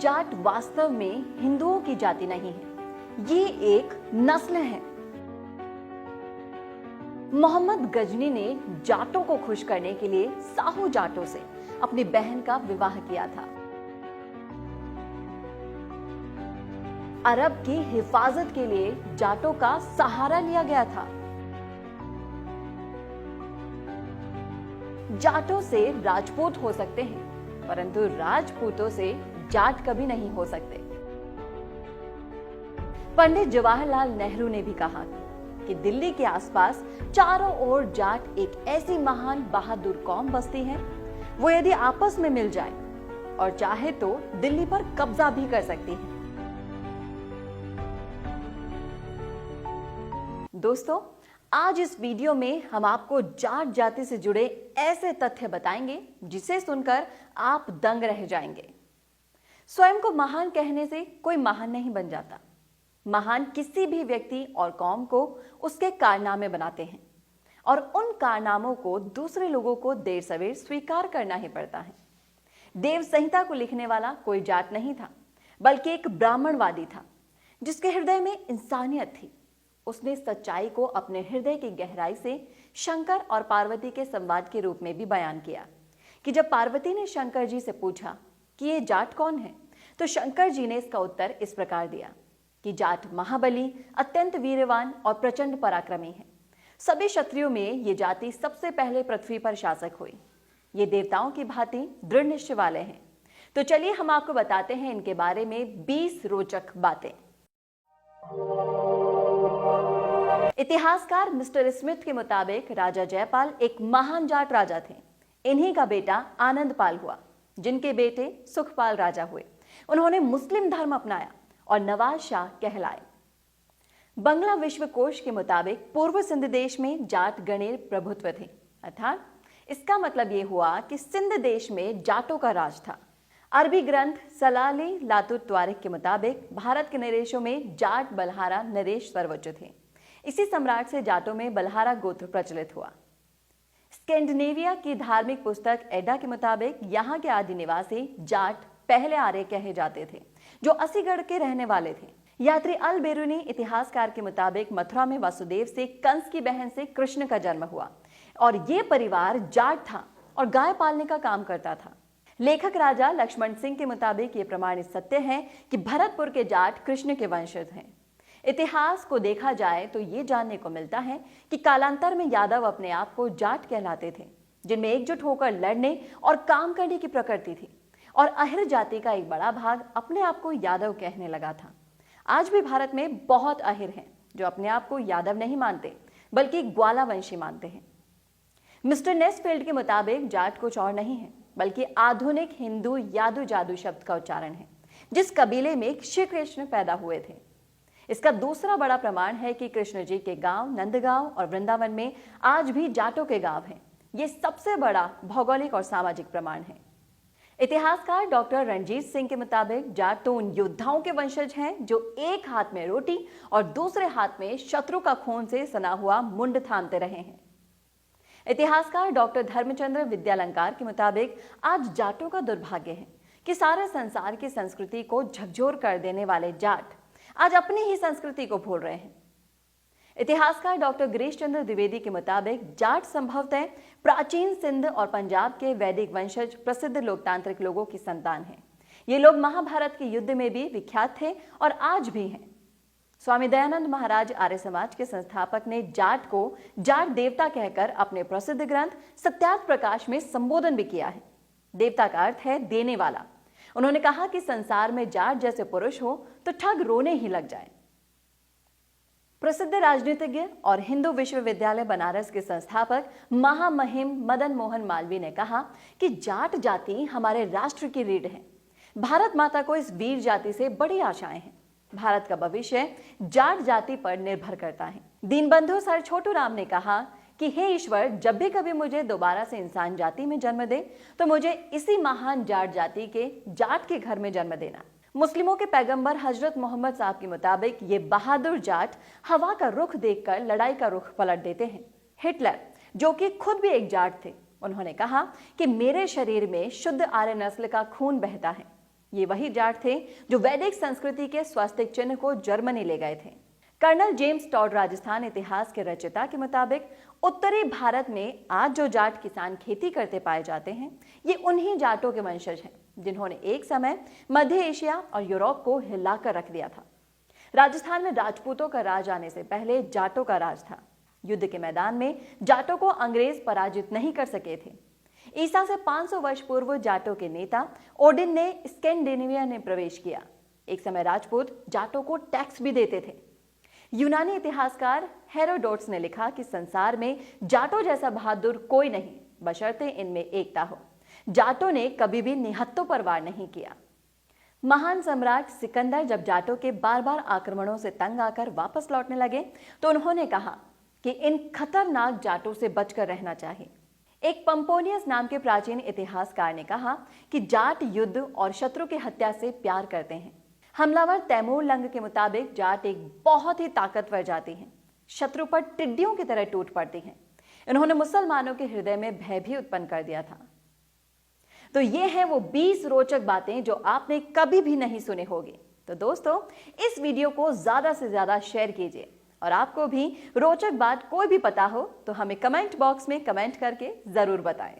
जाट वास्तव में हिंदुओं की जाति नहीं है, ये एक नस्ल है। मोहम्मद गजनी ने जाटों को खुश करने के लिए साहू जाटों से अपनी बहन का विवाह किया था। अरब की हिफाजत के लिए जाटों का सहारा लिया गया था। जाटों से राजपूत हो सकते हैं, परंतु राजपूतों से जाट कभी नहीं हो सकते। पंडित जवाहरलाल नेहरू ने भी कहा कि दिल्ली के आसपास चारों ओर जाट एक ऐसी महान बहादुर कौम बसती है, वो यदि आपस में मिल जाए और चाहे तो दिल्ली पर कब्जा भी कर सकती है। दोस्तों, आज इस वीडियो में हम आपको जाट जाति से जुड़े ऐसे तथ्य बताएंगे जिसे सुनकर आप दंग रह जाएंगे। स्वयं को महान कहने से कोई महान नहीं बन जाता। महान किसी भी व्यक्ति और कौम को उसके कारनामे बनाते हैं और उन कारनामों को दूसरे लोगों को देर सवेर स्वीकार करना ही पड़ता है। देव संहिता को लिखने वाला कोई जाट नहीं था, बल्कि एक ब्राह्मणवादी था जिसके हृदय में इंसानियत थी। उसने सच्चाई को अपने हृदय की गहराई से शंकर और पार्वती के संवाद के रूप में भी बयान किया कि जब पार्वती ने शंकर जी से पूछा कि ये जाट कौन है, तो शंकर जी ने इसका उत्तर इस प्रकार दिया कि जाट महाबली, अत्यंत वीरवान और प्रचंड पराक्रमी है। सभी क्षत्रियों में ये जाति सबसे पहले पृथ्वी पर शासक हुई। ये देवताओं की भांति दृढ़ निश्चय वाले हैं। तो चलिए हम आपको बताते हैं इनके बारे में 20 रोचक बातें। इतिहासकार मिस्टर स्मिथ के मुताबिक राजा जयपाल एक महान जाट राजा थे। इन्हीं का बेटा आनंदपाल हुआ, जिनके बेटे सुखपाल राजा हुए। उन्होंने मुस्लिम धर्म अपनाया और नवाज शाह कहलाए। बंगला विश्वकोश के मुताबिक पूर्व सिंध देश में जाट गणेर प्रभुत्व थे, अर्थात इसका मतलब यह हुआ कि सिंध देश में जाटों का राज था। अरबी ग्रंथ सलाली लातुत त्वारिख के मुताबिक भारत के नरेशों में जाट बलहारा नरेश सर्वोच्च थे। इसी सम्राट से जाटों में बलहारा गोत्र प्रचलित हुआ। स्कैंडिनेविया की धार्मिक पुस्तक एडा के मुताबिक यहाँ के आदि निवासी जाट पहले आर्य कहे जाते थे, जो असीगढ़ के रहने वाले थे। यात्री अल बेरूनी इतिहासकार के मुताबिक मथुरा में वासुदेव से कंस की बहन से कृष्ण का जन्म हुआ और ये परिवार जाट था और गाय पालने का काम करता था। लेखक राजा लक्ष्मण सिंह के मुताबिक ये प्रमाणित सत्य है कि भरतपुर के जाट कृष्ण के वंशज हैं। इतिहास को देखा जाए तो ये जानने को मिलता है कि कालांतर में यादव अपने आप को जाट कहलाते थे, जिनमें एकजुट होकर लड़ने और काम करने की प्रकृति थी, और अहिर जाति का एक बड़ा भाग अपने आप को यादव कहने लगा था। आज भी भारत में बहुत अहिर हैं जो अपने आप को यादव नहीं मानते, बल्कि ग्वाला वंशी मानते हैं। मिस्टर नेस्फील्ड के मुताबिक जाट कुछ और नहीं है, बल्कि आधुनिक हिंदू यादू जादू शब्द का उच्चारण है, जिस कबीले में श्री कृष्ण पैदा हुए थे। इसका दूसरा बड़ा प्रमाण है कि कृष्ण जी के गांव नंदगांव और वृंदावन में आज भी जाटों के गांव हैं। ये सबसे बड़ा भौगोलिक और सामाजिक प्रमाण है। इतिहासकार डॉक्टर रणजीत सिंह के मुताबिक जाट तो उन योद्धाओं के वंशज हैं जो एक हाथ में रोटी और दूसरे हाथ में शत्रु का खून से सना हुआ मुंड थामते रहे हैं। इतिहासकार डॉक्टर धर्मचंद्र विद्यालंकार के मुताबिक आज जाटों का दुर्भाग्य है कि सारे संसार की संस्कृति को झकझोर कर देने वाले जाट आज अपनी ही संस्कृति को भूल रहे हैं। इतिहासकार डॉक्टर गिरीश चंद्र द्विवेदी के मुताबिक जाट संभवतः प्राचीन सिंध और पंजाब के वैदिक वंशज प्रसिद्ध लोकतांत्रिक लोगों की संतान हैं। ये लोग महाभारत के युद्ध में भी विख्यात थे और आज भी हैं। स्वामी दयानंद महाराज आर्य समाज के संस्थापक ने जाट को जाट देवता कहकर अपने प्रसिद्ध ग्रंथ सत्यार्थ प्रकाश में संबोधन भी किया है। देवता का अर्थ है देने वाला। उन्होंने कहा कि संसार में जाट जैसे पुरुष हो तो ठग रोने ही लग जाए। प्रसिद्ध राजनीतिज्ञ और हिंदू विश्वविद्यालय बनारस के संस्थापक महामहिम मदन मोहन मालवीय ने कहा कि जाट जाति हमारे राष्ट्र की रीढ़ है। भारत माता को इस वीर जाति से बड़ी आशाएं हैं। भारत का भविष्य जाट जाति पर निर्भर करता है। दीनबंधु सर छोटू राम ने कहा कि हे ईश्वर, जब भी कभी मुझे दोबारा से इंसान जाति में जन्म दे तो मुझे इसी महान जाट जाति के जाट के घर में जन्म देना। मुस्लिमों के पैगंबर हजरत मोहम्मद साहब के मुताबिक ये बहादुर जाट हवा का रुख देखकर लड़ाई का रुख पलट देते हैं। हिटलर, जो कि खुद भी एक जाट थे, उन्होंने कहा कि मेरे शरीर में शुद्ध आर्य नस्ल का खून बहता है। ये वही जाट थे जो वैदिक संस्कृति के स्वास्तिक चिन्ह को जर्मनी ले गए थे। कर्नल जेम्स टॉड राजस्थान इतिहास के रचयिता के मुताबिक उत्तरी भारत में आज जो जाट किसान खेती करते पाए जाते हैं, ये उन्हीं जाटों के वंशज हैं जिन्होंने एक समय मध्य एशिया और यूरोप को हिलाकर रख दिया था। राजस्थान में राजपूतों का राज आने से पहले जाटों का राज था। युद्ध के मैदान में जाटों को अंग्रेज पराजित नहीं कर सके थे। ईसा से 500 वर्ष पूर्व जाटों के नेता ओडिन ने स्कैंडिनेविया में प्रवेश किया। एक समय राजपूत जाटों को टैक्स भी देते थे। यूनानी इतिहासकार हेरोडोटस ने लिखा कि संसार में जाटों जैसा बहादुर कोई नहीं, बशर्ते इनमें एकता हो। जाटों ने कभी भी निहत्तों पर वार नहीं किया। महान सम्राट सिकंदर जब जाटों के बार बार आक्रमणों से तंग आकर वापस लौटने लगे तो उन्होंने कहा कि इन खतरनाक जाटों से बचकर रहना चाहिए। एक पंपोनियस नाम के प्राचीन इतिहासकार ने कहा कि जाट युद्ध और शत्रु की हत्या से प्यार करते हैं। हमलावर तैमूर लंग के मुताबिक जाट एक बहुत ही ताकतवर जाति है, शत्रु पर टिड्डियों की तरह टूट पड़ती हैं। इन्होंने मुसलमानों के हृदय में भय भी उत्पन्न कर दिया था। तो ये हैं वो 20 रोचक बातें जो आपने कभी भी नहीं सुनी होगी। तो दोस्तों, इस वीडियो को ज्यादा से ज्यादा शेयर कीजिए और आपको भी रोचक बात कोई भी पता हो तो हमें कमेंट बॉक्स में कमेंट करके जरूर बताएं।